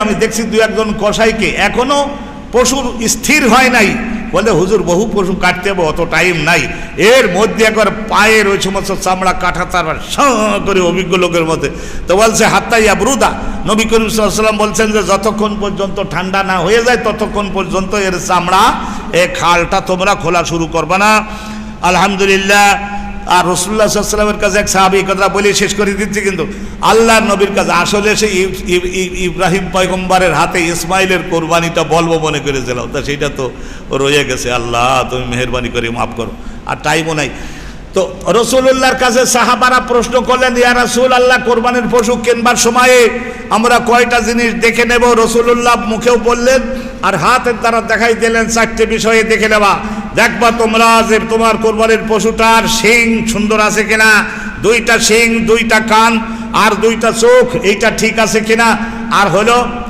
আমি দেখছি দু একজন কসাইকে এখনো পশুর স্থির হয় নাই, বলে হুজুর বহু পশু কাটতে হবে, অত টাইম নাই। এর মধ্যে একবার পায়ের ওই সমস্ত চামড়া কাটা তারপর করে অভিজ্ঞ লোকের মধ্যে তো বলছে হাত্তাইয়া ব্রুদা। নবী করিম সাল্লাল্লাহু আলাইহি ওয়াসাল্লাম বলছেন যে যতক্ষণ পর্যন্ত ঠান্ডা না হয়ে যায় ততক্ষণ পর্যন্ত এর চামড়া এ খালটা তোমরা খোলা শুরু করবে না। আলহামদুলিল্লাহ। আর রাসূলুল্লাহ সাল্লাল্লাহু আলাইহি ওয়াসাল্লামের কাছে এক সাহাবী কথা বলে শেষ করে দিচ্ছি, কিন্তু আল্লাহর নবীর কাছে আসলে সেই ইব্রাহিম পয়গম্বরের হাতে ইসমাইলের কোরবানিটা বলবো মনে করেছিলাম, তা সেটা তো রয়ে গেছে। আল্লাহ তুমি মেহেরবানি করে মাফ করো, আর টাইমও নাই। তো রাসূলুল্লাহর কাছে সাহাবারা প্রশ্ন করলেন, ইয়া রাসূলুল্লাহ কোরবানির পশু কিনবার সময়ে আমরা কয়টা জিনিস দেখে নেব? রাসূলুল্লাহ মুখেও বললেন আর হাতের দ্বারা দেখাই দিলেন, চারটে বিষয়ে দেখে নেবা। দেখবা তোমরা যে তোমার কোরবানির পশুটার শিং সুন্দর আছে কিনা, দুইটা শিং, দুইটা কান আর দুইটা চোখ, এইটা ঠিক আছে কিনা, আর হলো